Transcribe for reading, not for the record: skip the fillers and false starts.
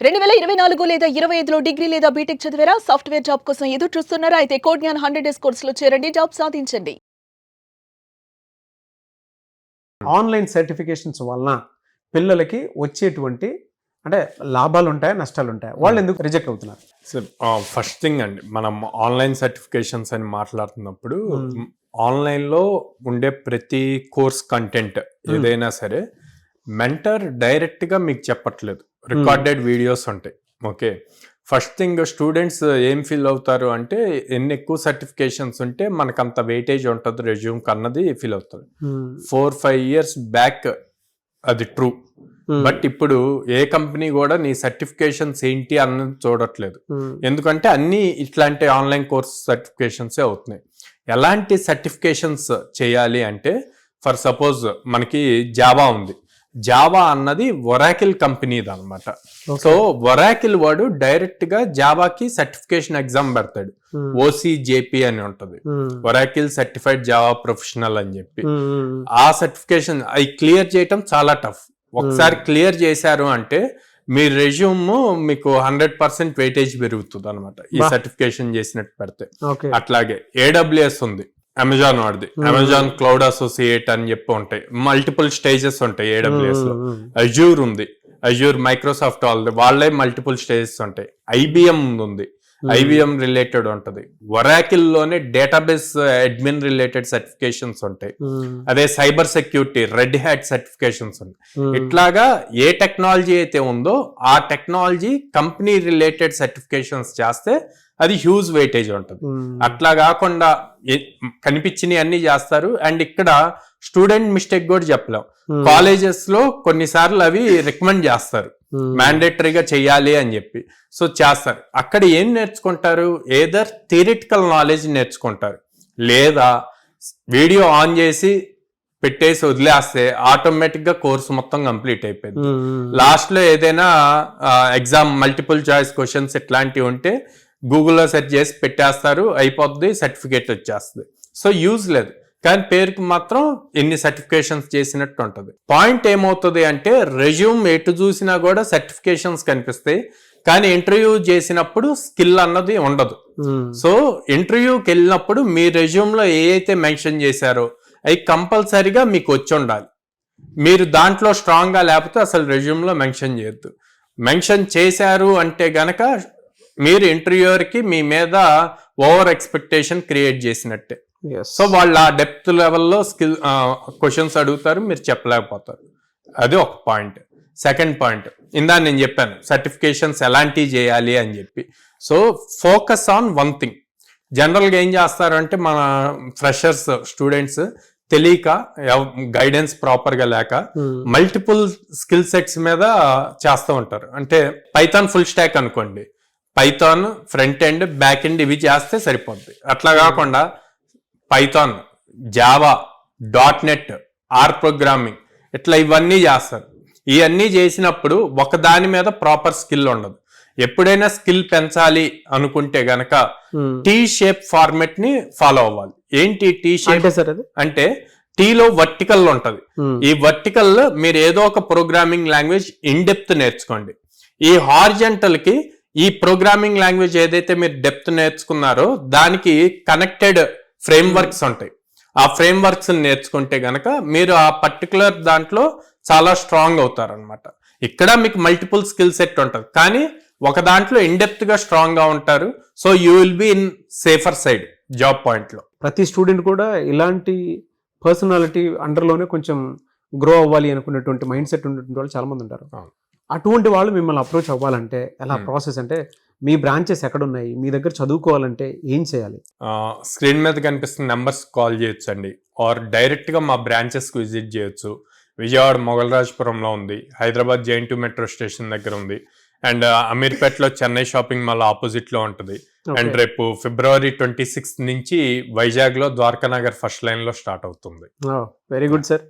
2024 లేదా 25లో డిగ్రీ లేదా బీటెక్ చదివారా? సాఫ్ట్‌వేర్ జాబ్ కోసం ఎదురు చూస్తున్నారా? అయితే కోడ్ జ్ఞాన్ 100 డేస్ కోర్సులో చేరండి, జాబ్ సాధించండి. ఆన్లైన్ సర్టిఫికేషన్స్ వలన పిల్లలకి వచ్చేటువంటి అంటే లాభాలు ఉంటాయా, నష్టాలు ఉంటాయా? వాళ్ళు ఎందుకు రిజెక్ట్ అవుతున్నారు? ఫస్ట్ థింగ్ అండి, మనం ఆన్లైన్ సర్టిఫికేషన్స్ అని మాట్లాడుతున్నప్పుడు ఆన్లైన్లో ఉండే ప్రతి కోర్స్ కంటెంట్ ఏదైనా సరే మెంటర్ డైరెక్ట్గా మీకు చెప్పట్లేదు, రికార్డెడ్ వీడియోస్ ఉంటాయి. ఓకే, ఫస్ట్ థింగ్ స్టూడెంట్స్ ఏం ఫీల్ అవుతారు అంటే ఎన్ని ఎక్కువ సర్టిఫికేషన్స్ ఉంటే మనకు అంత వెయిటేజ్ ఉంటుంది రెజ్యూమ్ కన్నది ఫీల్ అవుతుంది. 4-5 years బ్యాక్ అది ట్రూ, బట్ ఇప్పుడు ఏ కంపెనీ కూడా నీ సర్టిఫికేషన్స్ ఏంటి అన్నది చూడట్లేదు. ఎందుకంటే అన్ని ఇట్లాంటి ఆన్లైన్ కోర్స్ సర్టిఫికేషన్సే అవుతున్నాయి. ఎలాంటి సర్టిఫికేషన్స్ చేయాలి అంటే, ఫర్ సపోజ్ మనకి జావా ఉంది, జావా అన్నది ఒరాకిల్ కంపెనీది అనమాట. సో ఒరాకిల్ వాడు డైరెక్ట్ గా జావాకి సర్టిఫికేషన్ ఎగ్జామ్ పెడతాడు, OCJP అని ఉంటది, ఒరాకిల్ సర్టిఫైడ్ జావా ప్రొఫెషనల్ అని చెప్పి. ఆ సర్టిఫికేషన్ అవి క్లియర్ చేయటం చాలా టఫ్. ఒకసారి క్లియర్ చేశారు అంటే మీ రెజ్యూమ్ మీకు 100% వెయిటేజ్ పెరుగుతుంది అనమాట, ఈ సర్టిఫికేషన్ చేసినట్టు పెడితే. అట్లాగే AWS ఉంది, అమెజాన్ వాడిది, అమెజాన్ క్లౌడ్ అసోసియేట్ అని చెప్పి ఉంటాయి, మల్టిపుల్ స్టేజెస్ ఉంటాయి AWS లో. అజ్యూర్ ఉంది, అజ్యూర్ మైక్రోసాఫ్ట్ వాళ్ళే మల్టిపుల్ స్టేజెస్ ఉంటాయి. IBM ఉంది, IBM రిలేటెడ్ ఉంటది. ఒరాకిల్ లోనే డేటాబేస్ అడ్మిన్ రిలేటెడ్ సర్టిఫికేషన్స్ ఉంటాయి. అదే cyber security red hat certifications ఉంటాయి. ఇట్లాగా ఏ టెక్నాలజీ అయితే ఉందో ఆ టెక్నాలజీ కంపెనీ రిలేటెడ్ సర్టిఫికేషన్స్ చేస్తే అది హ్యూజ్ వెయిటేజ్ ఉంటుంది. అట్లా కాకుండా కనిపించినవి అన్ని చేస్తారు. అండ్ ఇక్కడ స్టూడెంట్ మిస్టేక్ కూడా చెప్పలేం, కాలేజెస్ లో కొన్నిసార్లు అవి రికమెండ్ చేస్తారు మ్యాండేటరీగా చెయ్యాలి అని చెప్పి. సో చేస్తారు. అక్కడ ఏం నేర్చుకుంటారు? ఏదర్ థియరిటికల్ నాలెడ్జ్ నేర్చుకుంటారు, లేదా వీడియో ఆన్ చేసి పెట్టేసి వదిలేస్తే ఆటోమేటిక్ గా కోర్సు మొత్తం కంప్లీట్ అయిపోయింది. లాస్ట్ లో ఏదైనా ఎగ్జామ్ మల్టిపుల్ చాయిస్ క్వశ్చన్స్ ఇట్లాంటివి ఉంటే గూగుల్లో సెర్చ్ చేసి పెట్టేస్తారు, అయిపోద్ది, సర్టిఫికేట్ వచ్చేస్తుంది. సో యూజ్ లేదు, కానీ పేరుకి మాత్రం ఎన్ని సర్టిఫికేషన్స్ చేసినట్టు ఉంటుంది. పాయింట్ ఏమవుతుంది అంటే రెజ్యూమ్ ఎటు చూసినా కూడా సర్టిఫికేషన్స్ కనిపిస్తాయి, కానీ ఇంటర్వ్యూ చేసినప్పుడు స్కిల్ అన్నది ఉండదు. సో ఇంటర్వ్యూకి వెళ్ళినప్పుడు మీ రెజ్యూమ్ లో ఏ అయితే మెన్షన్ చేశారో అవి కంపల్సరీగా మీకు వచ్చి ఉండాలి. మీరు దాంట్లో స్ట్రాంగ్ గా లేకపోతే అసలు రెజ్యూమ్ లో మెన్షన్ చేయొద్దు. మెన్షన్ చేశారు అంటే గనక మీరు ఇంటర్వ్యూయర్ కి మీ మీద ఓవర్ ఎక్స్పెక్టేషన్ క్రియేట్ చేసినట్టే. సో వాళ్ళు ఆ డెప్త్ లెవెల్లో స్కిల్ క్వశ్చన్స్ అడుగుతారు, మీరు చెప్పలేకపోతారు. అది ఒక పాయింట్. సెకండ్ పాయింట్, ఇందా నేను చెప్పాను సర్టిఫికేషన్స్ ఎలాంటివి చేయాలి అని చెప్పి. So focus on one thing. జనరల్గా ఏం చేస్తారు అంటే మన ఫ్రెషర్స్ స్టూడెంట్స్ తెలియక, గైడెన్స్ ప్రాపర్గా లేక మల్టిపుల్ స్కిల్ సెట్స్ మీద చేస్తూ ఉంటారు. అంటే పైథాన్ ఫుల్ స్టాక్ అనుకోండి, Python front end back end ఇవి చేస్తే సరిపోద్ది. అట్లా కాకుండా Python, Java, .NET, R programming ఇట్లా ఇవన్నీ చేస్తారు. ఇవన్నీ చేసినప్పుడు ఒక దాని మీద ప్రాపర్ స్కిల్ ఉండదు. ఎప్పుడైనా స్కిల్ పెంచాలి అనుకుంటే గనక T షేప్ ఫార్మెట్ ని ఫాలో అవ్వాలి. ఏంటి T షేప్ అంటే టీలో వర్టికల్ ఉంటది. ఈ వర్టికల్ మీరు ఏదో ఒక ప్రోగ్రామింగ్ లాంగ్వేజ్ ఇన్ డెప్త్ నేర్చుకోండి. ఈ హారిజంటల్ కి ఈ ప్రోగ్రామింగ్ లాంగ్వేజ్ ఏదైతే మీరు డెప్త్ నేర్చుకున్నారో దానికి కనెక్టెడ్ ఫ్రేమ్ వర్క్స్ ఉంటాయి. ఆ ఫ్రేమ్ వర్క్స్ నేర్చుకుంటే గనక మీరు ఆ పర్టికులర్ దాంట్లో చాలా స్ట్రాంగ్ అవుతారు అనమాట. ఇక్కడ మీకు మల్టిపుల్ స్కిల్ సెట్ ఉంటుంది, కానీ ఒక దాంట్లో ఇన్ డెప్త్ గా స్ట్రాంగ్ గా ఉంటారు. So you will be in safer side job point లో. ప్రతి స్టూడెంట్ కూడా ఇలాంటి పర్సనాలిటీ అండర్లోనే కొంచెం గ్రో అవ్వాలి అనుకున్నటువంటి మైండ్ సెట్ ఉన్నటువంటి వాళ్ళు చాలా మంది ఉంటారు. అటువంటి వాళ్ళు మిమ్మల్ని అప్రోచ్ అవ్వాలంటే ఎలా ప్రాసెస్? అంటే మీ బ్రాంచెస్ ఎక్కడున్నాయి, మీ దగ్గర చదువుకోవాలంటే ఏం చేయాలి? స్క్రీన్ మీద కనిపిస్తున్న నెంబర్స్ కాల్ చేయొచ్చు అండి, ఆర్ డైరెక్ట్ గా మా బ్రాంచెస్ కు విజిట్ చేయొచ్చు. విజయవాడ మొగల్రాజపురంలో ఉంది, హైదరాబాద్ JNT మెట్రో స్టేషన్ దగ్గర ఉంది, అండ్ అమీర్పేటలో చెన్నై షాపింగ్ మాల్ ఆపోజిట్ లో ఉంటుంది. అండ్ రేపు February 26 నుంచి వైజాగ్ లో ద్వారకా నగర్ ఫస్ట్ లైన్ లో స్టార్ట్ అవుతుంది. Very good sir.